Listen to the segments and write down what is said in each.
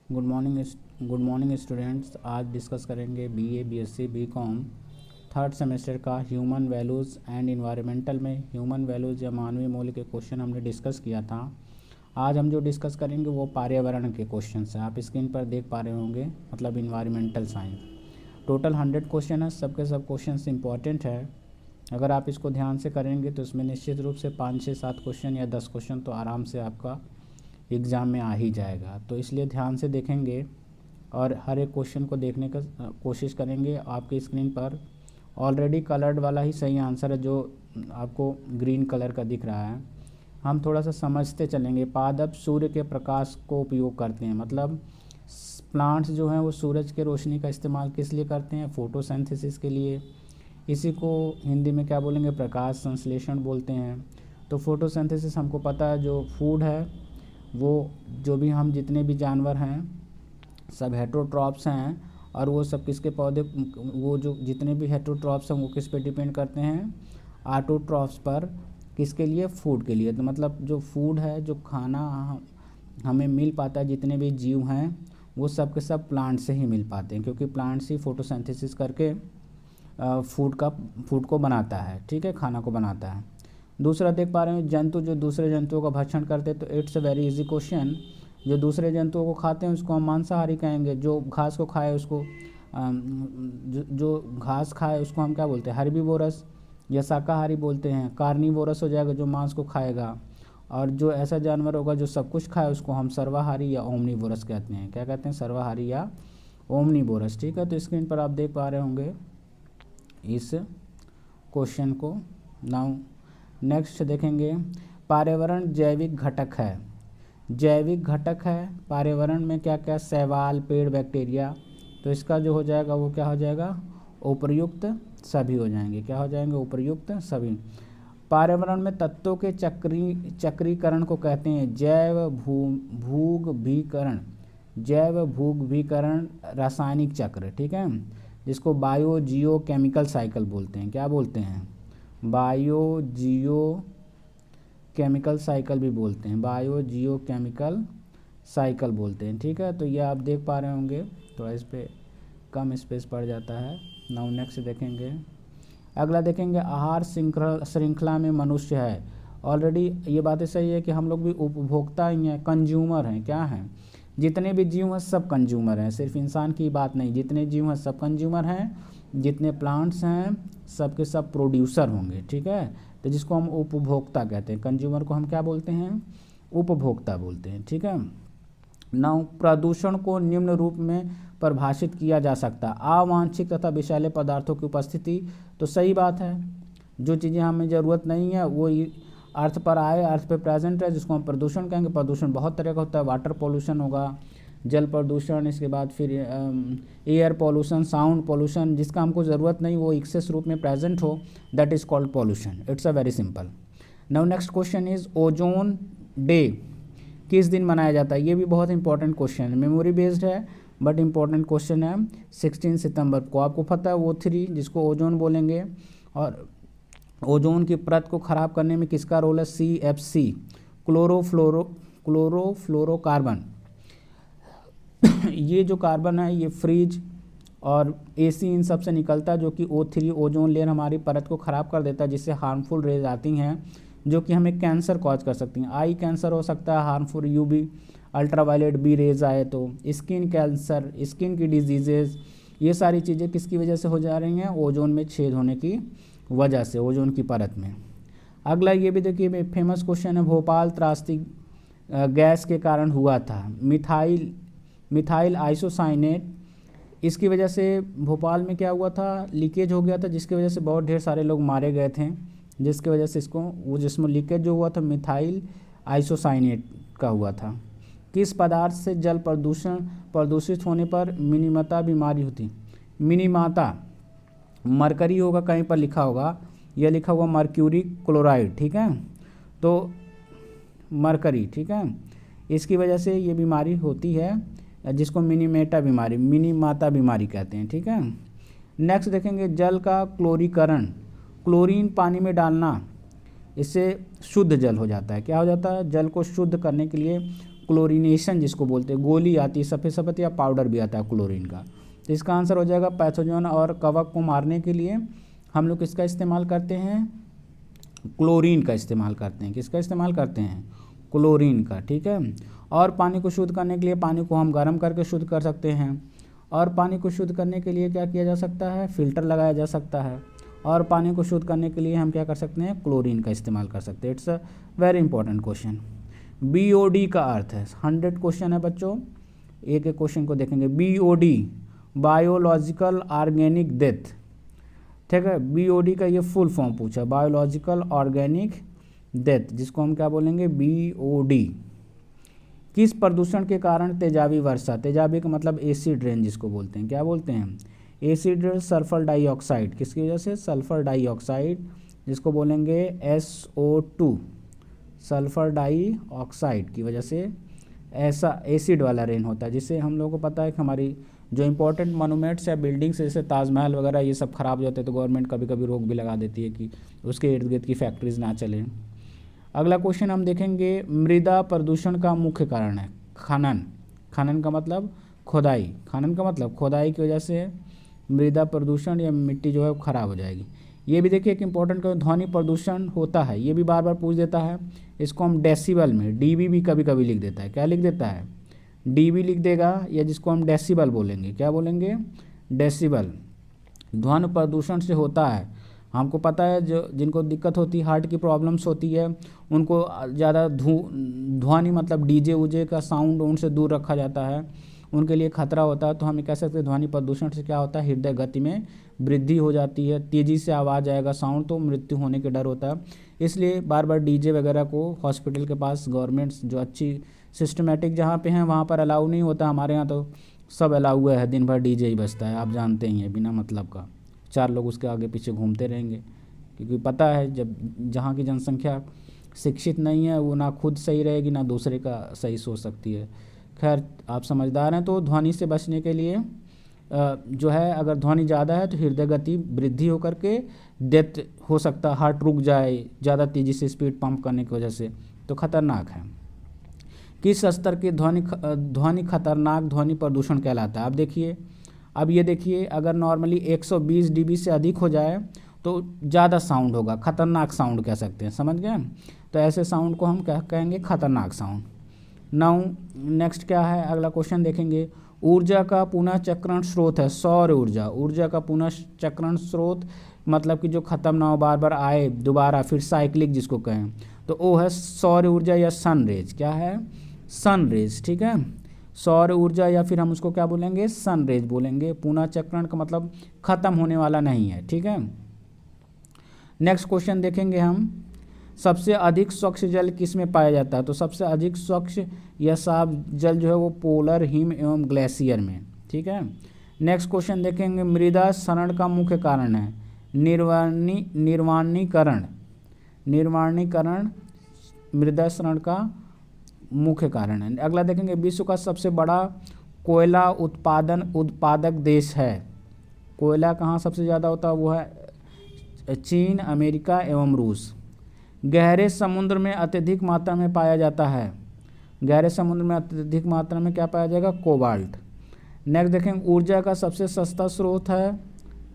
Good morning students. आज discuss करेंगे BA, BSc, BCom third semester का ह्यूमन वैल्यूज़ एंड इन्वायरमेंटल में human values या मानवीय मूल्य के क्वेश्चन हमने डिस्कस किया था। आज हम जो डिस्कस करेंगे वो पर्यावरण के क्वेश्चन हैं। आप स्क्रीन पर देख पा रहे होंगे, मतलब इन्वायरमेंटल साइंस। टोटल 100 क्वेश्चन है, सबके सब क्वेश्चन इंपॉर्टेंट है। अगर आप इसको ध्यान से करेंगे तो इसमें निश्चित रूप से 5, 6, 7 क्वेश्चन या 10 क्वेश्चन तो आराम से आपका एग्ज़ाम में आ ही जाएगा। तो इसलिए ध्यान से देखेंगे और हर एक क्वेश्चन को देखने का कोशिश करेंगे। आपकी स्क्रीन पर ऑलरेडी कलर्ड वाला ही सही आंसर है, जो आपको ग्रीन कलर का दिख रहा है। हम थोड़ा सा समझते चलेंगे। पादप सूर्य के प्रकाश को उपयोग करते हैं, मतलब प्लांट्स जो हैं वो सूरज के रोशनी का इस्तेमाल किस लिए करते हैं? फोटोसिंथेसिस के लिए। इसी को हिंदी में क्या बोलेंगे? प्रकाश संश्लेषण बोलते हैं। तो फोटोसिंथेसिस हमको पता है, जो फूड है वो जो भी हम जितने भी जानवर हैं सब हेटरोट्रॉप्स हैं, और वो सब किसके पौधे, वो जो जितने भी हेटरोट्रॉप्स हैं वो किस पे डिपेंड करते हैं? ऑटोट्रॉप्स पर। किसके लिए? फूड के लिए। तो मतलब जो फूड है, जो खाना हमें मिल पाता है, जितने भी जीव हैं वो सब के सब प्लांट से ही मिल पाते हैं, क्योंकि प्लांट्स ही फोटोसिंथेसिस करके फूड को बनाता है, ठीक है, खाना को बनाता है। दूसरा देख पा रहे हैं, जंतु जो दूसरे जंतुओं का भक्षण करते हैं। तो it's a very easy question. जो दूसरे जंतुओं को खाते हैं उसको हम मांसाहारी कहेंगे। जो घास को खाए उसको जो घास खाए उसको हम क्या बोलते हैं? हर्बीवोरस या शाकाहारी बोलते हैं। कार्निवोरस हो जाएगा जो मांस को खाएगा। और जो ऐसा जानवर होगा जो सब कुछ खाए उसको हम सर्वाहारी या ओमनीवोरस कहते हैं। क्या कहते हैं? सर्वाहारी या ओमनीवोरस, ठीक है। तो स्क्रीन पर आप देख पा रहे होंगे इस क्वेश्चन को। नाउ नेक्स्ट देखेंगे, पर्यावरण जैविक घटक है। जैविक घटक है पर्यावरण में क्या क्या? शैवाल, पेड़, बैक्टीरिया। तो इसका जो हो जाएगा वो क्या हो जाएगा? उपर्युक्त सभी हो जाएंगे। क्या हो जाएंगे? उपर्युक्त सभी। पर्यावरण में तत्वों के चक्रीकरण को कहते हैं जैव भूगभीकरण। जैव भूगभीकरण रासायनिक चक्र, ठीक है, जिसको बायो जियो केमिकल साइकिल बोलते हैं। क्या बोलते हैं? बायो जियो केमिकल साइकिल भी बोलते हैं। बायो जियो केमिकल साइकिल बोलते हैं, ठीक है। तो ये आप देख पा रहे होंगे, थोड़ा इस पर कम स्पेस पड़ जाता है। नाउ नेक्स्ट देखेंगे, अगला देखेंगे, आहार श्रृंखला में मनुष्य है। ऑलरेडी ये बातें सही है कि हम लोग भी उपभोक्ता ही हैं, कंज्यूमर हैं। क्या हैं? जितने भी जीव हैं सब कंज्यूमर हैं, सिर्फ इंसान की बात नहीं। जितने जीव हैं सब कंज्यूमर हैं, जितने प्लांट्स हैं सब के सब प्रोड्यूसर होंगे, ठीक है। तो जिसको हम उपभोक्ता कहते हैं, कंज्यूमर को हम क्या बोलते हैं? उपभोक्ता बोलते हैं, ठीक है। नाउ प्रदूषण को निम्न रूप में परिभाषित किया जा सकता है, अवांछित तथा विषैले पदार्थों की उपस्थिति। तो सही बात है, जो चीज़ें हमें ज़रूरत नहीं है वो अर्थ पर आए, अर्थ पे प्रेजेंट है, जिसको हम प्रदूषण कहेंगे। प्रदूषण बहुत तरह का होता है, वाटर पोल्यूशन होगा, जल प्रदूषण, इसके बाद फिर एयर पोल्यूशन, साउंड पोल्यूशन। जिसका हमको ज़रूरत नहीं वो एक्सेस रूप में प्रेजेंट हो, that is called pollution. It's a very simple. Now next question is, ozone day किस दिन मनाया जाता है? ये भी बहुत इंपॉर्टेंट क्वेश्चन है, मेमोरी बेस्ड है बट इंपॉर्टेंट क्वेश्चन है। 16 सितंबर को। आपको पता है O3 जिसको ओजोन बोलेंगे, और ओजोन की परत को ख़राब करने में किसका रोल है? CFC, chlorofluorocarbon. ये जो कार्बन है ये फ्रिज और AC इन सब से निकलता है, जो कि O3 ओजोन लेयर हमारी परत को ख़राब कर देता है, जिससे हार्मफुल रेज आती हैं जो कि हमें कैंसर कॉज कर सकती हैं। आई कैंसर हो सकता है, harmful UV ultraviolet B rays आए तो, स्किन कैंसर, स्किन की डिजीजेज, ये सारी चीज़ें किसकी वजह से हो जा रही हैं? ओजोन में छेद होने की वजह से, ओजोन की परत में। अगला ये भी देखिए, फेमस क्वेश्चन है, भोपाल त्रासदी गैस के कारण हुआ था। मिथाइल आइसोसाइनेट, इसकी वजह से भोपाल में क्या हुआ था? लीकेज हो गया था, जिसकी वजह से बहुत ढेर सारे लोग मारे गए थे, जिसकी वजह से इसको वो जिसमें लीकेज जो हुआ था मिथाइल आइसोसाइनेट का हुआ था। किस पदार्थ से जल प्रदूषित होने पर मिनीमाता बीमारी होती? मिनीमाता मरकरी होगा, कहीं पर लिखा होगा, यह लिखा हुआ मर्क्यूरी क्लोराइड, ठीक है। तो मरकरी, ठीक है, इसकी वजह से ये बीमारी होती है, जिसको मिनीमाता बीमारी कहते हैं, ठीक है। नेक्स्ट देखेंगे, जल का क्लोरीकरण, क्लोरीन पानी में डालना, इससे शुद्ध जल हो जाता है। क्या हो जाता है? जल को शुद्ध करने के लिए क्लोरीनेशन जिसको बोलते हैं, गोली आती है सफ़ेद सफ़ेद या पाउडर भी आता है क्लोरीन का। तो इसका आंसर हो जाएगा पैथोजन और कवक को मारने के लिए हम लोग किसका इस्तेमाल करते हैं, क्लोरीन का इस्तेमाल करते हैं। किसका इस्तेमाल करते हैं, क्लोरीन का, ठीक है। और पानी को शुद्ध करने के लिए पानी को हम गर्म करके शुद्ध कर सकते हैं, और पानी को शुद्ध करने के लिए क्या किया जा सकता है, फ़िल्टर लगाया जा सकता है, और पानी को शुद्ध करने के लिए हम क्या कर सकते हैं, क्लोरीन का इस्तेमाल कर सकते हैं। It's a very important question. BOD का अर्थ है, 100 क्वेश्चन है बच्चों, एक एक क्वेश्चन को देखेंगे। BOD बायोलॉजिकल ऑर्गेनिक डेथ, ठीक है। BOD का ये फुल फॉर्म पूछा, बायोलॉजिकल ऑर्गेनिक डेथ, जिसको हम क्या बोलेंगे, BOD। किस प्रदूषण के कारण तेजाबी वर्षा, तेजाबी का मतलब एसिड रेन जिसको बोलते हैं, क्या बोलते हैं, एसिड रेन, सल्फर डाइऑक्साइड, किसकी वजह से, सल्फर डाइऑक्साइड, जिसको बोलेंगे SO2, सल्फर डाइऑक्साइड की वजह से ऐसा एसिड वाला रेन होता है, जिससे हम लोगों को पता है कि हमारी जो इंपॉर्टेंट मोनूमेंट्स या बिल्डिंग्स जैसे ताजमहल वगैरह ये सब खराब हो जाते हैं, तो गवर्नमेंट कभी कभी रोक भी लगा देती है कि उसके इर्द गिर्द की फैक्ट्रीज ना चलें। अगला क्वेश्चन हम देखेंगे, मृदा प्रदूषण का मुख्य कारण है खनन। खनन का मतलब खोदाई, खनन का मतलब खोदाई की वजह से मृदा प्रदूषण या मिट्टी जो है वो खराब हो जाएगी। ये भी देखिए एक इंपॉर्टेंट ध्वनि प्रदूषण होता है, ये भी बार बार पूछ देता है। इसको हम डेसिबल में DB भी कभी कभी लिख देता है, क्या लिख देता है, DB लिख देगा, या जिसको हम डेसिबल बोलेंगे, क्या बोलेंगे, डेसिबल। ध्वनि प्रदूषण से होता है, हमको पता है जो जिनको दिक्कत होती है, हार्ट की प्रॉब्लम्स होती है, उनको ज़्यादा ध्वनि मतलब DJ उजे का साउंड उनसे दूर रखा जाता है, उनके लिए खतरा होता है। तो हम कह सकते हैं ध्वनि प्रदूषण से क्या होता है, हृदय गति में वृद्धि हो जाती है, तेज़ी से आवाज़ आएगा साउंड, तो मृत्यु होने के डर होता है। इसलिए बार बार DJ वगैरह को हॉस्पिटल के पास गवर्नमेंट्स जो अच्छी सिस्टमेटिक जहाँ पे हैं वहाँ पर अलाउ नहीं होता। हमारे यहाँ तो सब अलाउ हुआ है, दिन भर DJ ही बजता है, आप जानते ही हैं, बिना मतलब का 4 लोग उसके आगे पीछे घूमते रहेंगे, क्योंकि पता है जब जहाँ की जनसंख्या शिक्षित नहीं है वो ना खुद सही रहेगी ना दूसरे का सही सोच सकती है। खैर आप समझदार हैं, तो ध्वनि से बचने के लिए जो है, अगर ध्वनि ज़्यादा है तो हृदय गति वृद्धि होकर के डेथ हो सकता है, हार्ट रुक जाए ज़्यादा तेज़ी से स्पीड पंप करने की वजह से, तो खतरनाक है। किस स्तर की ध्वनि खतरनाक ध्वनि प्रदूषण कहलाता है। अब देखिए, अब ये देखिए, अगर नॉर्मली 120 dB से अधिक हो जाए तो ज़्यादा साउंड होगा, खतरनाक साउंड कह सकते हैं, समझ गए। तो ऐसे साउंड को हम क्या कहेंगे, खतरनाक साउंड। नाउ नेक्स्ट क्या है, अगला क्वेश्चन देखेंगे। ऊर्जा का पुनः चक्रण स्रोत है सौर ऊर्जा। ऊर्जा का पुनः चक्रण स्रोत मतलब कि जो ख़त्म ना हो, बार बार आए दोबारा, फिर साइक्लिक जिसको कहें, तो वो है सौर ऊर्जा या सन रेज। क्या है, सन रेज, ठीक है। सौर ऊर्जा या फिर हम उसको क्या बोलेंगे, सन रेज बोलेंगे। पुनः चक्रण का मतलब ख़त्म होने वाला नहीं है, ठीक है। नेक्स्ट क्वेश्चन देखेंगे हम, सबसे अधिक स्वच्छ जल किस में पाया जाता है। तो सबसे अधिक स्वच्छ या साफ जल जो है वो पोलर हिम एवं ग्लेशियर में, ठीक है। नेक्स्ट क्वेश्चन देखेंगे, मृदा क्षरण का मुख्य कारण है निर्वाणीकरण। निर्वाणीकरण मृदा क्षरण का मुख्य कारण है। अगला देखेंगे, विश्व का सबसे बड़ा कोयला उत्पादक देश है। कोयला कहाँ सबसे ज़्यादा होता है, वो है चीन, अमेरिका एवं रूस। गहरे समुद्र में अत्यधिक मात्रा में पाया जाता है। गहरे समुद्र में अत्यधिक मात्रा में क्या पाया जाएगा, कोबाल्ट। नेक्स्ट देखेंगे, ऊर्जा का सबसे सस्ता स्रोत है।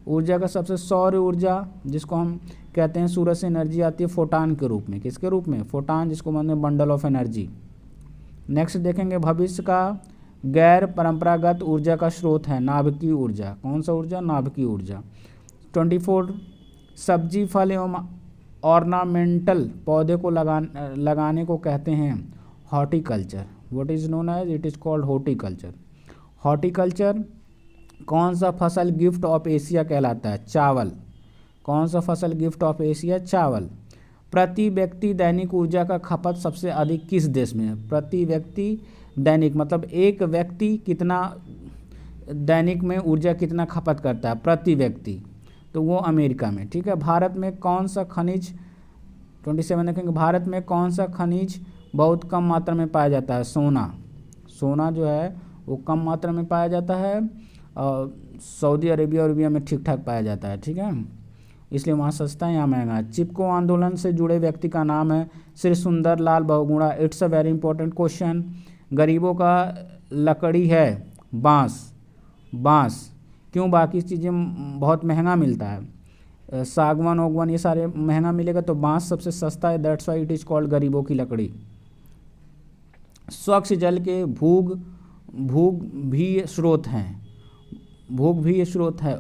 ऊर्जा का सबसे सौर ऊर्जा, जिसको हम कहते हैं सूरज से एनर्जी आती है फोटान के रूप में। किसके रूप में, फोटान, जिसको मानते हैं बंडल ऑफ एनर्जी। नेक्स्ट देखेंगे, भविष्य का गैर परंपरागत ऊर्जा का स्रोत है नाभिकीय ऊर्जा। कौन सा ऊर्जा, नाभिकीय ऊर्जा। 24 सब्जी फल एवं ऑर्नामेंटल पौधे को लगाने को कहते हैं horticulture. What is known as, it is called horticulture. Horticulture कौन सा फसल गिफ्ट ऑफ एशिया कहलाता है, चावल। कौन सा फसल गिफ्ट ऑफ एशिया, चावल। प्रति व्यक्ति दैनिक ऊर्जा का खपत सबसे अधिक किस देश में है। प्रति व्यक्ति दैनिक मतलब एक व्यक्ति कितना दैनिक में ऊर्जा कितना खपत करता है प्रति व्यक्ति, तो वो अमेरिका में, ठीक है। भारत में कौन सा खनिज, 27 देखेंगे, भारत में कौन सा खनिज बहुत कम मात्रा में पाया जाता है, सोना। सोना जो है वो कम मात्रा में पाया जाता है, और सऊदी अरेबिया में ठीक ठाक पाया जाता है, ठीक है, इसलिए वहाँ सस्ता है, यहाँ महंगा है। चिपको आंदोलन से जुड़े व्यक्ति का नाम है Shri Sundar Lal Bahuguna. It's a very important question. गरीबों का लकड़ी है बांस, बांस क्यों, बाकी चीज़ें बहुत महंगा मिलता है, सागवान ओगवान ये सारे महंगा मिलेगा, तो बांस सबसे सस्ता है, that's why it is called गरीबों की लकड़ी। स्वच्छ जल के भूग भी स्रोत हैं, भूग भी स्रोत है,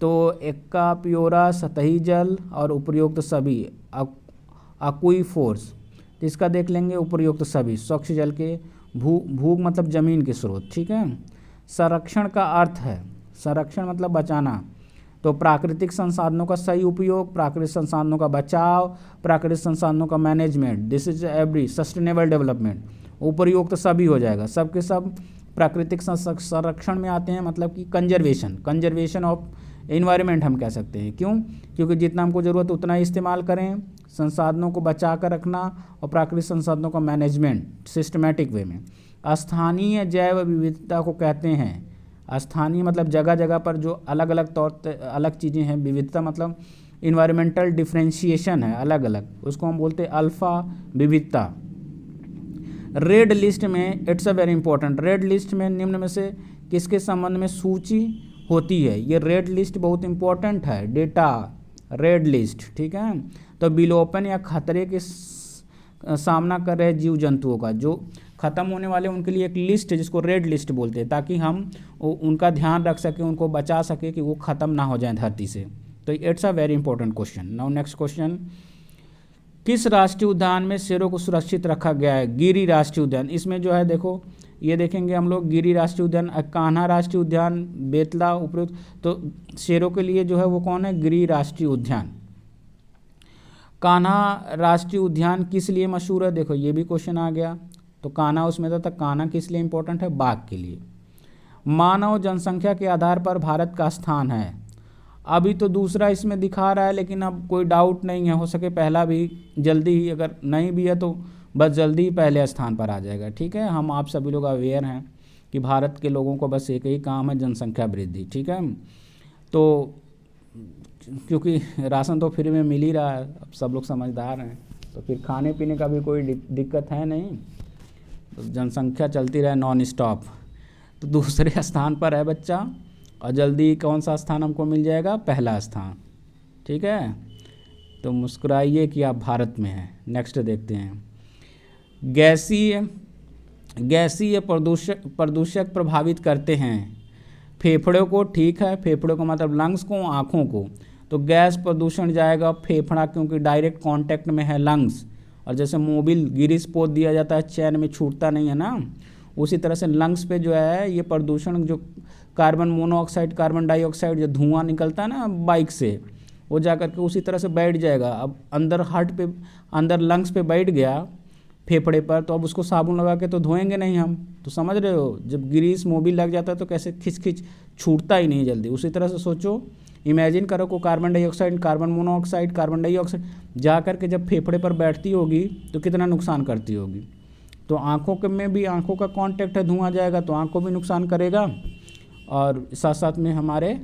तो एक्का प्योरा सतही जल और उपयुक्त सभी अक्वीफोर्स, तो इसका देख लेंगे उपयुक्त सभी, स्वच्छ जल के भूग मतलब जमीन के स्रोत, ठीक है। संरक्षण का अर्थ है, संरक्षण मतलब बचाना, तो प्राकृतिक संसाधनों का सही उपयोग, प्राकृतिक संसाधनों का बचाव, प्राकृतिक संसाधनों का management, this is every sustainable development, उपयुक्त तो सभी हो जाएगा, सब के सब प्राकृतिक संरक्षण में आते हैं, मतलब कि कंजर्वेशन ऑफ एनवायरनमेंट हम कह सकते हैं। क्यों? क्योंकि जितना हमको ज़रूरत उतना ही इस्तेमाल करें, संसाधनों को बचा कर रखना और प्राकृतिक संसाधनों का मैनेजमेंट सिस्टमेटिक वे में। स्थानीय जैव विविधता को कहते हैं, स्थानीय मतलब जगह जगह पर जो अलग अलग चीज़ें हैं, विविधता मतलब इन्वायरमेंटल डिफ्रेंशिएशन है अलग अलग, उसको हम बोलते हैं अल्फा विविधता। रेड लिस्ट में it's a very important, red list में निम्न में से किसके संबंध में सूची होती है, ये रेड लिस्ट बहुत इंपॉर्टेंट है, डेटा रेड लिस्ट, ठीक है। तो विलोपन या खतरे के सामना कर रहे जीव जंतुओं का, जो ख़त्म होने वाले उनके लिए एक लिस्ट है जिसको रेड लिस्ट बोलते हैं, ताकि हम उनका ध्यान रख सकें, उनको बचा सके कि वो ख़त्म ना हो जाए धरती से। तो it's a very important question. Now next question, किस राष्ट्रीय उद्यान में शेरों को सुरक्षित रखा गया है? गिरी राष्ट्रीय उद्यान। इसमें जो है देखो ये देखेंगे हम लोग, गिरी राष्ट्रीय उद्यान, कान्हा राष्ट्रीय उद्यान, बेतला उपयुक्त, तो शेरों के लिए जो है वो कौन है? गिरी राष्ट्रीय उद्यान। कान्हा राष्ट्रीय उद्यान किस लिए मशहूर है? देखो ये भी क्वेश्चन आ गया, तो कान्हा उसमें था, कान्हा किस लिए इंपॉर्टेंट है? बाघ के लिए। मानव जनसंख्या के आधार पर भारत का स्थान है, अभी तो दूसरा इसमें दिखा रहा है, लेकिन अब कोई डाउट नहीं है, हो सके पहला भी जल्दी ही, अगर नहीं भी है तो बस जल्दी ही पहले स्थान पर आ जाएगा, ठीक है। हम आप सभी लोग अवेयर हैं कि भारत के लोगों को बस एक ही काम है, जनसंख्या वृद्धि, ठीक है। तो क्योंकि राशन तो फ्री में मिल ही रहा है, अब सब लोग समझदार हैं, तो फिर खाने पीने का भी कोई दिक्कत है नहीं, तो जनसंख्या चलती रहे नॉन स्टॉप। तो दूसरे स्थान पर है बच्चा, और जल्दी कौन सा स्थान हमको मिल जाएगा? पहला स्थान, ठीक है। तो मुस्कुराइए कि आप भारत में हैं। नेक्स्ट देखते हैं, गैसीय प्रदूषक प्रभावित करते हैं फेफड़ों को, ठीक है, फेफड़ों को मतलब लंग्स को, आँखों को, तो गैस प्रदूषण जाएगा फेफड़ा, क्योंकि डायरेक्ट कांटेक्ट में है लंग्स, और जैसे मोबिल गिरीस पोत दिया जाता है चैन में, छूटता नहीं है ना, उसी तरह से लंग्स पे जो है ये प्रदूषण, जो कार्बन मोनोऑक्साइड, कार्बन डाइऑक्साइड, जो धुआं निकलता है ना बाइक से, वो जा कर के उसी तरह से बैठ जाएगा। अब अंदर हार्ट पे, अंदर लंग्स पे बैठ गया फेफड़े पर, तो अब उसको साबुन लगा के तो धोएंगे नहीं हम, तो समझ रहे हो, जब ग्रीस मोबिल लग जाता है तो कैसे खिंच छूटता ही नहीं जल्दी। उसी तरह से सोचो, इमेजिन करो को carbon dioxide, carbon monoxide, carbon dioxide जा कर के जब फेफड़े पर बैठती होगी तो कितना नुकसान करती होगी। तो आँखों के में भी, आँखों का कांटेक्ट है, धुआं जाएगा तो आँख को भी नुकसान करेगा, और साथ साथ में हमारे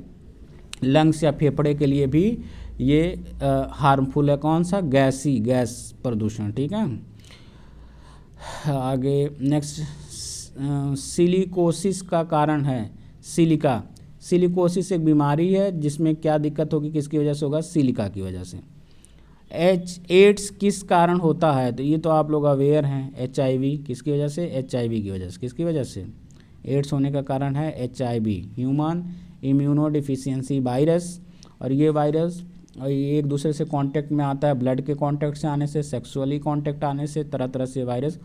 लंग्स या फेफड़े के लिए भी ये हार्मफुल है। कौन सा? गैस प्रदूषण, ठीक है। आगे नेक्स्ट, सिलिकोसिस का कारण है, सिलिकोसिस एक बीमारी है जिसमें क्या दिक्कत होगी, किसकी वजह से होगा? सिलिका की वजह से। एड्स किस कारण होता है? तो ये तो आप लोग अवेयर हैं, HIV किसकी वजह से? HIV की वजह से। किसकी वजह से एड्स होने का कारण है? HIV, human immunodeficiency virus. और ये वायरस ये एक दूसरे से कांटेक्ट में आता है, ब्लड के कांटेक्ट से आने से, सेक्सुअली कांटेक्ट आने से, तरह तरह से वायरस।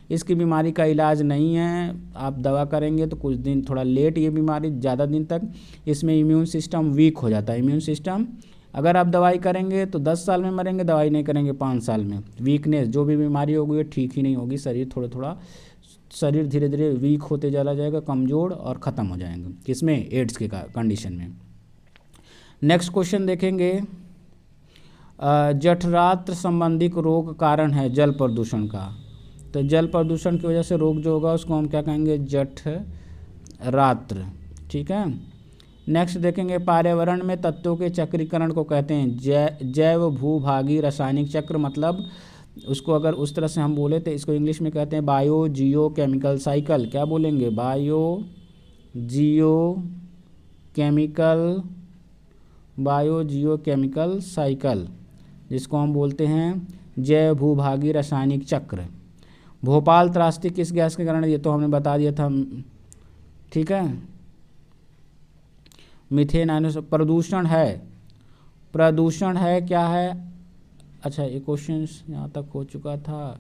इसकी बीमारी का इलाज नहीं है, आप दवा करेंगे तो कुछ दिन थोड़ा लेट, ये बीमारी ज़्यादा दिन तक इसमें इम्यून सिस्टम वीक हो जाता है। इम्यून सिस्टम, अगर आप दवाई करेंगे तो 10 साल में मरेंगे, दवाई नहीं करेंगे 5 साल में। वीकनेस, जो भी बीमारी होगी वो ठीक ही नहीं होगी, शरीर थोड़ा शरीर धीरे धीरे वीक होते चला जाएगा, कमज़ोर और ख़त्म हो जाएंगे। किसमें? एड्स के कंडीशन में। नेक्स्ट क्वेश्चन देखेंगे, जठरांत्र संबंधी रोग कारण है जल प्रदूषण का। तो जल प्रदूषण की वजह से रोग जो होगा उसको हम क्या कहेंगे? जठरांत्र, ठीक है। नेक्स्ट देखेंगे, पर्यावरण में तत्वों के चक्रीकरण को कहते हैं जैव भूभागी रासायनिक चक्र, मतलब उसको अगर उस तरह से हम बोले तो इसको इंग्लिश में कहते हैं बायो जियो केमिकल साइकिल। क्या बोलेंगे? बायो जियो केमिकल, बायो जियो केमिकल साइकिल, जिसको हम बोलते हैं जैव भूभागी रासायनिक चक्र। भोपाल त्रासदी किस गैस के कारण? ये तो हमने बता दिया था, ठीक है, मीथेन आयनों। प्रदूषण है, प्रदूषण है क्या है? अच्छा, ये क्वेश्चन यहाँ तक हो चुका था।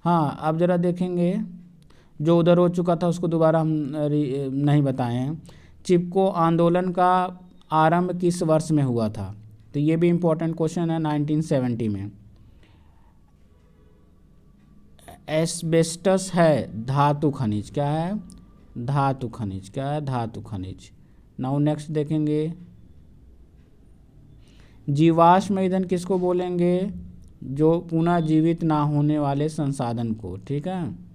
हाँ, अब ज़रा देखेंगे, जो उधर हो चुका था उसको दोबारा हम नहीं बताए हैं। चिपको आंदोलन का आरंभ किस वर्ष में हुआ था? तो ये भी इम्पोर्टेंट क्वेश्चन है, 1970 में। एस्बेस्टस है धातु खनिज। क्या है? धातु खनिज। क्या है? धातु खनिज। नाउ नेक्स्ट देखेंगे, जीवाश्म ईंधन किसको बोलेंगे? जो पुनः जीवित ना होने वाले संसाधन को, ठीक है।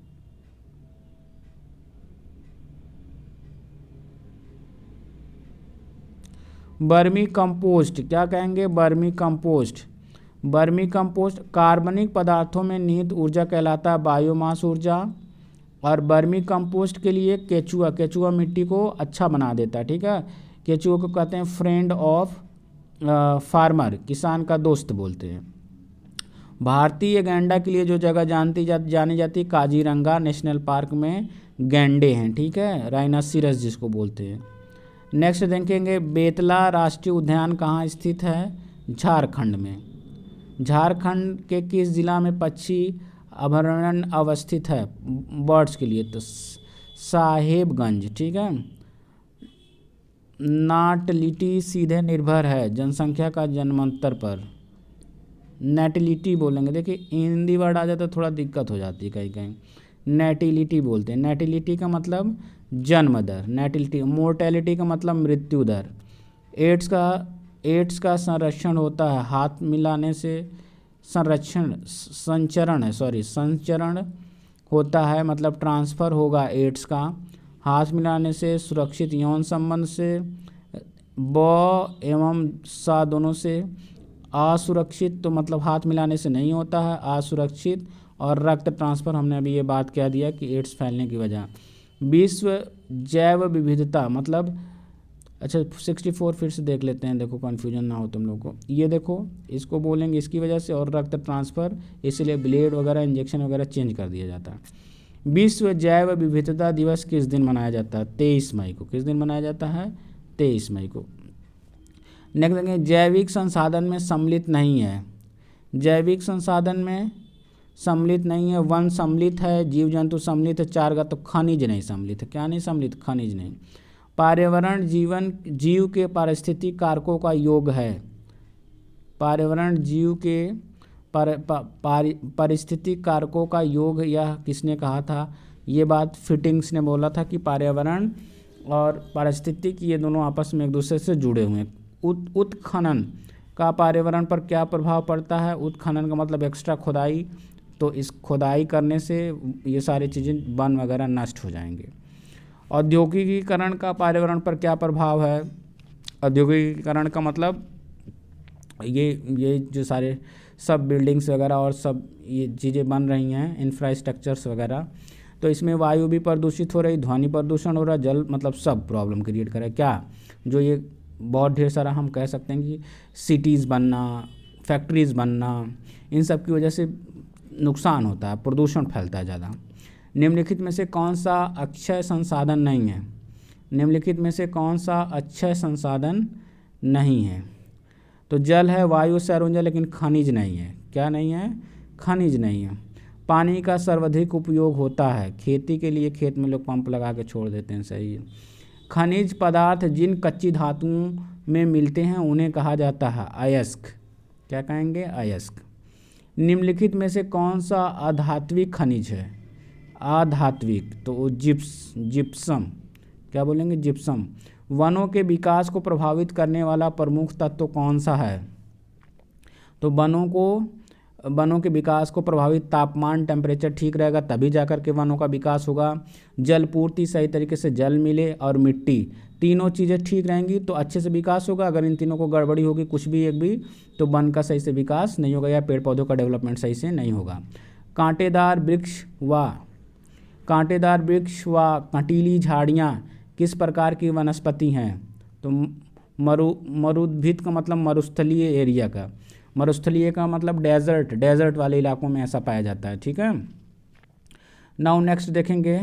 बर्मी कंपोस्ट। क्या कहेंगे? बर्मी कंपोस्ट। बर्मी कंपोस्ट कार्बनिक पदार्थों में निहित ऊर्जा कहलाता है बायोमास ऊर्जा। और बर्मी कंपोस्ट के लिए केचुआ, केचुआ मिट्टी को अच्छा बना देता है, ठीक है। केचुआ को कहते हैं फ्रेंड ऑफ फार्मर, किसान का दोस्त बोलते हैं। भारतीय गैंडा के लिए जो जगह जानी जाती है काजीरंगा नेशनल पार्क में गैंडे हैं, ठीक है, राइनासिरस जिसको बोलते हैं। नेक्स्ट देखेंगे, बेतला राष्ट्रीय उद्यान कहाँ स्थित है? झारखंड में। झारखंड के किस जिला में पक्षी अभयारण्य अवस्थित है बर्ड्स के लिए? तो साहेबगंज, ठीक है। नाटिलिटी सीधे निर्भर है जनसंख्या का जन्मांतर पर। नेटिलिटी बोलेंगे, देखिए हिंदी वर्ड आ जाता है थोड़ा दिक्कत हो जाती है कहीं कहीं। नेटिलिटी बोलते हैं। नेटिलिटी का मतलब जन्म दर, नेटिलिटी। मोर्टेलिटी का मतलब मृत्यु दर। एड्स का संरक्षण होता है हाथ मिलाने से, संचरण होता है, मतलब ट्रांसफ़र होगा एड्स का हाथ मिलाने से, सुरक्षित यौन संबंध से, ब एवं सा दोनों से। असुरक्षित तो मतलब हाथ मिलाने से नहीं होता है, असुरक्षित। और रक्त ट्रांसफ़र, हमने अभी ये बात कह दिया कि एड्स फैलने की वजह। विश्व जैव विविधता मतलब, अच्छा 64 फिर से देख लेते हैं, देखो कन्फ्यूजन ना हो तुम लोग को। ये देखो, इसको बोलेंगे इसकी वजह से, और रक्त ट्रांसफ़र, इसलिए ब्लेड वगैरह इंजेक्शन वगैरह चेंज कर दिया जाता है। विश्व जैव विविधता दिवस किस दिन मनाया जाता है? 23 मई को। किस दिन मनाया जाता है? 23 मई को। नेक्स्ट देखेंगे, जैविक संसाधन में सम्मिलित नहीं है। जैविक संसाधन में सम्मिलित नहीं है। वन सम्मिलित है, जीव जंतु सम्मिलित है, चारगा तो खनिज नहीं सम्मिलित है। क्या नहीं सम्मिलित? खनिज नहीं। पर्यावरण जीव के पारिस्थितिक कारकों का योग है। पर्यावरण जीव के पारिस्थितिक कारकों का योग, यह किसने कहा था? ये बात फिटिंग्स ने बोला था कि पर्यावरण और पारिस्थितिक ये दोनों आपस में एक दूसरे से जुड़े हुए हैं। उत्खनन का पर्यावरण पर क्या प्रभाव पड़ता है? उत्खनन का मतलब एक्स्ट्रा खुदाई, तो इस खुदाई करने से ये सारी चीज़ें वन वगैरह नष्ट हो जाएंगे। औद्योगिकीकरण का पर्यावरण पर क्या प्रभाव है? औद्योगिकीकरण का मतलब ये जो सारे सब बिल्डिंग्स वगैरह और सब ये चीज़ें बन रही हैं, इंफ्रास्ट्रक्चर्स वगैरह, तो इसमें वायु भी प्रदूषित हो रही, ध्वनि प्रदूषण हो रहा, जल मतलब सब प्रॉब्लम क्रिएट करे। क्या जो ये बहुत ढेर सारा हम कह सकते हैं कि सिटीज़ बनना, फैक्ट्रीज़ बनना, इन सब की वजह से नुकसान होता है, प्रदूषण फैलता है ज़्यादा। निम्नलिखित में से कौन सा अक्षय संसाधन नहीं है? निम्नलिखित में से कौन सा अक्षय संसाधन नहीं है? तो जल है, वायु से ऊर्जा, लेकिन खनिज नहीं है। क्या नहीं है? खनिज नहीं है। पानी का सर्वाधिक उपयोग होता है खेती के लिए, खेत में लोग पंप लगा के छोड़ देते हैं, सही है। खनिज पदार्थ जिन कच्ची धातुओं में मिलते हैं उन्हें कहा जाता है अयस्क। क्या कहेंगे? अयस्क। निम्नलिखित में से कौन सा अधात्विक खनिज है? अधात्विक तो जिप्सम। क्या बोलेंगे? जिप्सम। वनों के विकास को प्रभावित करने वाला प्रमुख तत्व कौन सा है? तो वनों के विकास को प्रभावित तापमान, टेम्परेचर ठीक रहेगा तभी जाकर के वनों का विकास होगा। जल पूर्ति, सही तरीके से जल मिले, और मिट्टी, तीनों चीज़ें ठीक रहेंगी तो अच्छे से विकास होगा। अगर इन तीनों को गड़बड़ी होगी कुछ भी एक भी, तो वन का सही से विकास नहीं होगा या पेड़ पौधों का डेवलपमेंट सही से नहीं होगा। कांटेदार वृक्ष व कंटीली झाड़ियाँ किस प्रकार की वनस्पति हैं? तो मरुद्भिद का मतलब मरुस्थलीय एरिया का, मरुस्थलीय का मतलब डेजर्ट वाले इलाकों में ऐसा पाया जाता है। ठीक है। नाउ नेक्स्ट देखेंगे,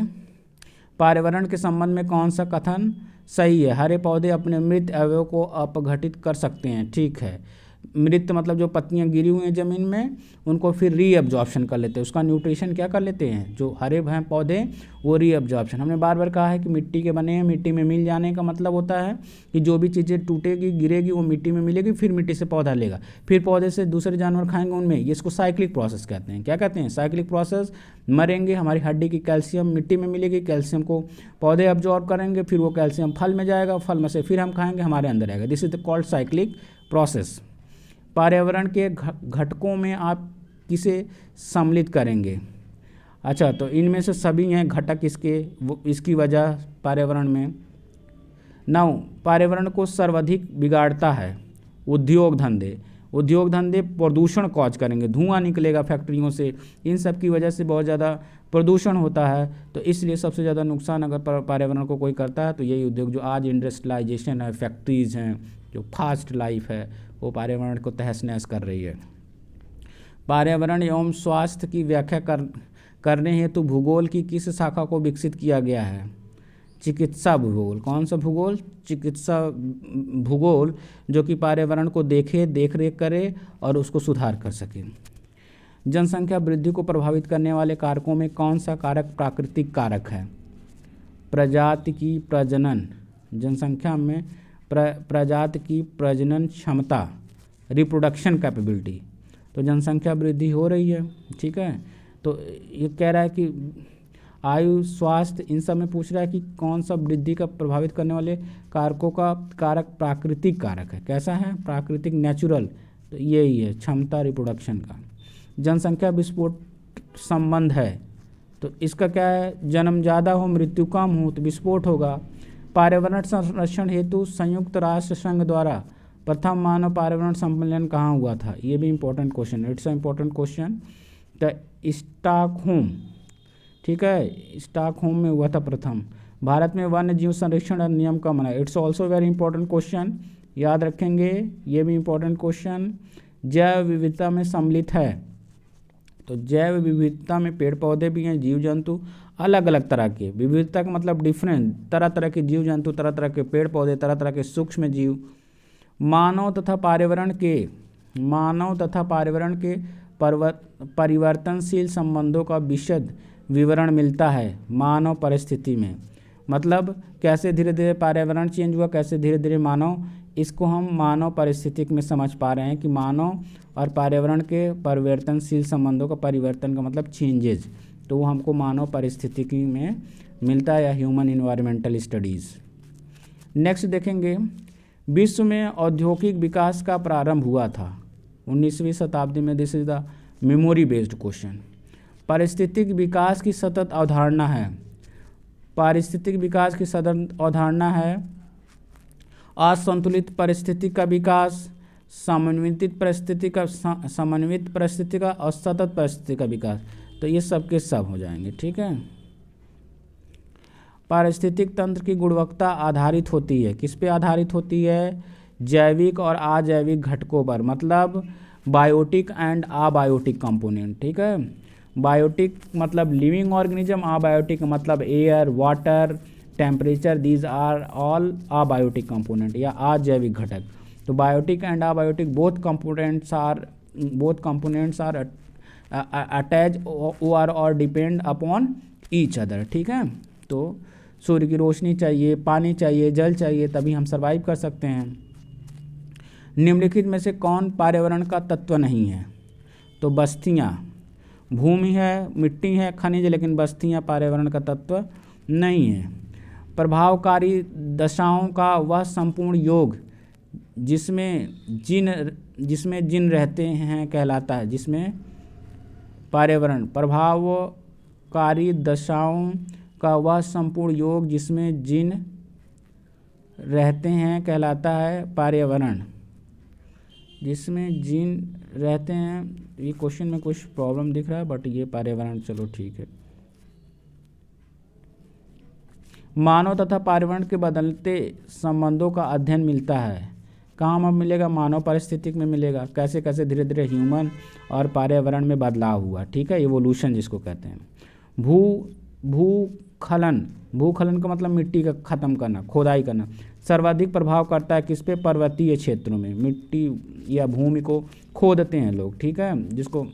पर्यावरण के संबंध में कौन सा कथन सही है? हरे पौधे अपने मृत अवयव को अपघटित कर सकते हैं। ठीक है। मृत मतलब जो पत्तियां गिरी हुई हैं ज़मीन में, उनको फिर रीअब्जॉर्प्शन कर लेते हैं, उसका न्यूट्रिशन क्या कर लेते हैं, जो हरे भरे पौधे वो रीअब्जॉर्प्शन। हमने बार बार कहा है कि मिट्टी के बने हैं, मिट्टी में मिल जाने का मतलब होता है कि जो भी चीज़ें टूटेगी गिरेगी वो मिट्टी में मिलेगी, फिर मिट्टी से पौधा लेगा, फिर पौधे से दूसरे जानवर खाएंगे उनमें, ये इसको साइक्लिक प्रोसेस कहते हैं। क्या कहते हैं? Cyclic process. मरेंगे, हमारी हड्डी की कैल्शियम मिट्टी में मिलेगी, कैल्शियम को पौधे अब्जॉर्ब करेंगे, फिर वो कैल्शियम फल में जाएगा, फल में से फिर हम खाएंगे, हमारे अंदर आएगा। This is the called cyclic process. पर्यावरण के घटकों में आप किसे सम्मिलित करेंगे? अच्छा, तो इनमें से सभी हैं घटक इसकी वजह पर्यावरण में। नौ, पर्यावरण को सर्वाधिक बिगाड़ता है उद्योग धंधे प्रदूषण कॉज करेंगे, धुआं निकलेगा फैक्ट्रियों से, इन सब की वजह से बहुत ज़्यादा प्रदूषण होता है। तो इसलिए सबसे ज़्यादा नुकसान अगर पर्यावरण को कोई करता है तो यही उद्योग, जो आज इंडस्ट्रियलाइजेशन है, फैक्ट्रीज़ हैं, जो फास्ट लाइफ है, वो पर्यावरण को तहस नहस कर रही है। पर्यावरण एवं स्वास्थ्य की व्याख्या करने हेतु भूगोल की किस शाखा को विकसित किया गया है? चिकित्सा भूगोल। कौन सा भूगोल? चिकित्सा भूगोल, जो कि पर्यावरण को देख रेख करे और उसको सुधार कर सके। जनसंख्या वृद्धि को प्रभावित करने वाले कारकों में कौन सा कारक प्राकृतिक कारक है? प्रजाति की प्रजनन, जनसंख्या में प्रजाति की प्रजनन क्षमता, रिप्रोडक्शन कैपेबिलिटी। तो जनसंख्या वृद्धि हो रही है। ठीक है। तो ये कह रहा है कि आयु, स्वास्थ्य, इन सब में पूछ रहा है कि कौन सा वृद्धि का प्रभावित करने वाले कारकों का कारक प्राकृतिक कारक है। कैसा है? प्राकृतिक, नेचुरल। तो यही है क्षमता, रिप्रोडक्शन का। जनसंख्या विस्फोट संबंध है, तो इसका क्या है? जन्म ज़्यादा हो, मृत्यु कम हो तो विस्फोट होगा। पर्यावरण संरक्षण हेतु संयुक्त राष्ट्र संघ द्वारा प्रथम मानव पर्यावरण सम्मेलन कहाँ हुआ था? ये भी इम्पोर्टेंट क्वेश्चन है, इट्स अ इम्पोर्टेंट क्वेश्चन। तो स्टॉकहोम, ठीक है, स्टॉकहोम में हुआ था प्रथम। भारत में वन्य जीव संरक्षण अधिनियम कब बना? It's also very important question, याद रखेंगे, ये भी इम्पोर्टेंट क्वेश्चन। जैव विविधता में सम्मिलित है, तो जैव विविधता में पेड़ पौधे भी हैं, जीव जंतु, अलग अलग तरह के, विविधता का मतलब डिफरेंट, तरह तरह के जीव जंतु, तरह तरह के पेड़ पौधे, तरह तरह के सूक्ष्म जीव। मानव तथा पर्यावरण के परिवर्तनशील संबंधों का विशद विवरण मिलता है मानव परिस्थिति में। मतलब कैसे धीरे धीरे पर्यावरण चेंज हुआ, कैसे धीरे धीरे मानव, इसको हम मानव परिस्थितिक में समझ पा रहे हैं कि मानव और पर्यावरण के परिवर्तनशील संबंधों का, परिवर्तन का मतलब चेंजेज, तो वो हमको मानव परिस्थितिकी में मिलता है, या ह्यूमन इन्वायरमेंटल स्टडीज़। नेक्स्ट देखेंगे, विश्व में औद्योगिक विकास का प्रारंभ हुआ था 19वीं शताब्दी में। This is the memory based question. पारिस्थितिक विकास की सतत अवधारणा है, पारिस्थितिक विकास की सतत अवधारणा है असंतुलित परिस्थिति का विकास, समन्वित परिस्थिति का और सतत परिस्थिति का विकास। तो ये सब के सब हो जाएंगे। ठीक है। पारिस्थितिक तंत्र की गुणवत्ता आधारित होती है, किस पे आधारित होती है? जैविक और अजैविक घटकों पर, मतलब बायोटिक एंड अबायोटिक कंपोनेंट। ठीक है। बायोटिक मतलब लिविंग ऑर्गेनिज्म, अबायोटिक मतलब air, water, temperature, these are all abiotic component या अजैविक घटक। तो biotic and abiotic both components are attach और डिपेंड अपॉन ईच अदर। ठीक है। तो सूर्य की रोशनी चाहिए, पानी चाहिए, जल चाहिए, तभी हम सर्वाइव कर सकते हैं। निम्नलिखित में से कौन पर्यावरण का तत्व नहीं है? तो बस्तियाँ, भूमि है, मिट्टी है, खनिज, लेकिन बस्तियाँ पर्यावरण का तत्व नहीं है। प्रभावकारी दशाओं का वह संपूर्ण योग जिसमें जिन रहते हैं कहलाता है। जिसमें पर्यावरण प्रभावकारी दशाओं का वह संपूर्ण योग जिसमें जिन रहते हैं कहलाता है पर्यावरण। जिसमें जिन रहते हैं, ये क्वेश्चन में कुछ प्रॉब्लम दिख रहा है बट ये पर्यावरण, चलो ठीक है। मानव तथा पर्यावरण के बदलते संबंधों का अध्ययन मिलता है। कहाँ में मिलेगा? मानव पारिस्थितिक में मिलेगा। कैसे कैसे धीरे धीरे ह्यूमन और पर्यावरण में बदलाव हुआ, ठीक है, इवोल्यूशन जिसको कहते हैं। भूखलन का मतलब मिट्टी का खत्म करना, खोदाई करना। सर्वाधिक प्रभाव करता है किस पे? पर्वतीय क्षेत्रों में मिट्टी या भूमि को खोदते हैं लोग, ठीक है, जिसको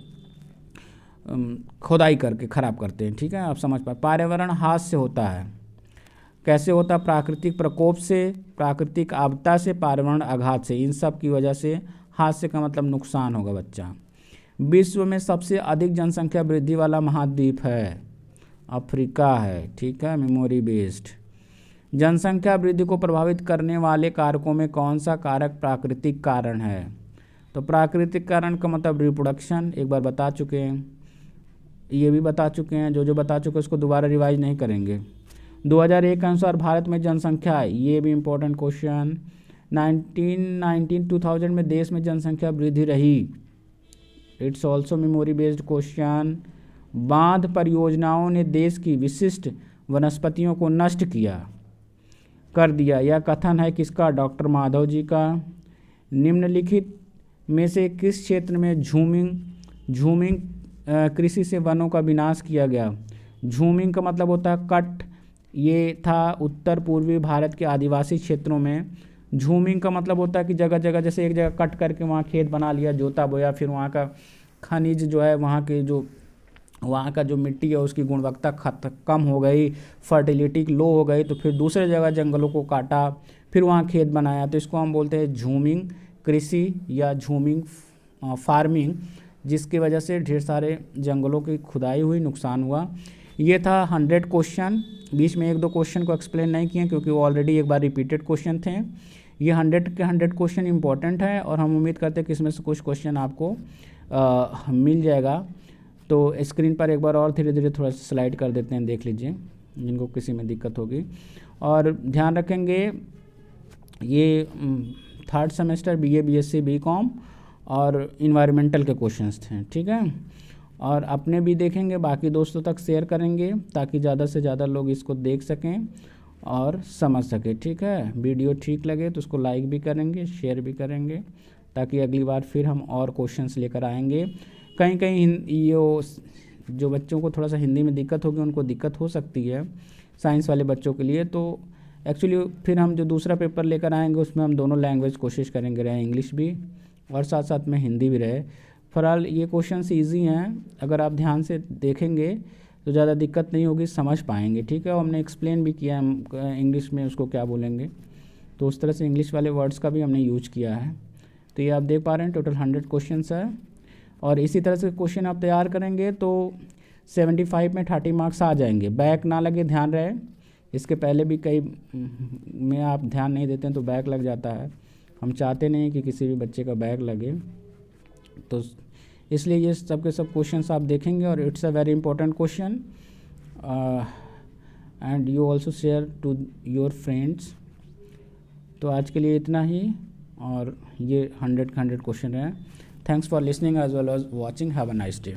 खोदाई करके खराब करते हैं, ठीक है, आप समझ पाए। पर्यावरण हाथ से होता है। कैसे होता है? प्राकृतिक प्रकोप से, प्राकृतिक आपदा से, पर्यावरण आघात से, इन सब की वजह से। हाथ से का मतलब नुकसान होगा बच्चा। विश्व में सबसे अधिक जनसंख्या वृद्धि वाला महाद्वीप है अफ्रीका है, ठीक है, मेमोरी बेस्ड। जनसंख्या वृद्धि को प्रभावित करने वाले कारकों में कौन सा कारक प्राकृतिक कारण है? तो प्राकृतिक कारण का मतलब रिप्रोडक्शन, एक बार बता चुके हैं, ये भी बता चुके हैं। जो बता चुके उसको दोबारा रिवाइज नहीं करेंगे। 2001 के अनुसार भारत में जनसंख्या, ये भी इम्पोर्टेंट क्वेश्चन, 2000 में देश में जनसंख्या वृद्धि रही। It's also memory based question. बांध परियोजनाओं ने देश की विशिष्ट वनस्पतियों को नष्ट कर दिया, यह कथन है किसका? डॉक्टर माधव जी का। निम्नलिखित में से किस क्षेत्र में झूमिंग कृषि से वनों का विनाश किया गया? झूमिंग का मतलब होता है कट। ये था उत्तर पूर्वी भारत के आदिवासी क्षेत्रों में। झूमिंग का मतलब होता है कि जगह जगह, जैसे एक जगह कट करके वहाँ खेत बना लिया, जोता बोया, फिर वहाँ का खनिज जो है, वहाँ का जो मिट्टी है उसकी गुणवत्ता कम हो गई, फर्टिलिटी लो हो गई, तो फिर दूसरे जगह जंगलों को काटा, फिर वहाँ खेत बनाया, तो इसको हम बोलते हैं झूमिंग कृषि या झूमिंग फार्मिंग, जिसकी वजह से ढेर सारे जंगलों की खुदाई हुई, नुकसान हुआ। ये था 100 क्वेश्चन। बीच में 1-2 क्वेश्चन को एक्सप्लेन नहीं किए क्योंकि वो ऑलरेडी एक बार रिपीटेड क्वेश्चन थे। ये 100 के 100 क्वेश्चन इंपॉर्टेंट है और हम उम्मीद करते हैं कि इसमें से कुछ क्वेश्चन आपको मिल जाएगा। तो स्क्रीन पर एक बार और धीरे धीरे थोड़ा सा स्लाइड कर देते हैं, देख लीजिए जिनको किसी में दिक्कत होगी। और ध्यान रखेंगे ये 3rd semester BA BSc BCom और इन्वायरमेंटल के क्वेश्चंस थे, ठीक है। और अपने भी देखेंगे, बाकी दोस्तों तक शेयर करेंगे ताकि ज़्यादा से ज़्यादा लोग इसको देख सकें और समझ सकें, ठीक है। वीडियो ठीक लगे तो उसको लाइक भी करेंगे, शेयर भी करेंगे, ताकि अगली बार फिर हम और क्वेश्चंस लेकर आएंगे। कहीं ये जो बच्चों को थोड़ा सा हिंदी में दिक्कत होगी उनको दिक्कत हो सकती है, साइंस वाले बच्चों के लिए, तो एक्चुअली फिर हम जो दूसरा पेपर लेकर आएंगे उसमें हम दोनों लैंग्वेज कोशिश करेंगे, रहे इंग्लिश भी और साथ साथ में हिंदी भी रहे। फिलहाल ये क्वेश्चंस ईजी हैं, अगर आप ध्यान से देखेंगे तो ज़्यादा दिक्कत नहीं होगी, समझ पाएंगे, ठीक है। और हमने एक्सप्लेन भी किया है इंग्लिश में उसको क्या बोलेंगे, तो उस तरह से इंग्लिश वाले वर्ड्स का भी हमने यूज किया है। तो ये आप देख पा रहे हैं टोटल 100 क्वेश्चंस है और इसी तरह से क्वेश्चन आप तैयार करेंगे तो 75 में 30 मार्क्स आ जाएंगे। बैक ना लगे, ध्यान रहे, इसके पहले भी कई में आप ध्यान नहीं देते हैं तो बैक लग जाता है। हम चाहते नहीं कि किसी भी बच्चे का बैक लगे, तो इसलिए ये सब के सब क्वेश्चंस आप देखेंगे और it's a very important question and you also share to your friends. तो आज के लिए इतना ही और ये 100 क्वेश्चन है। Thanks for listening as well as watching. Have a nice day.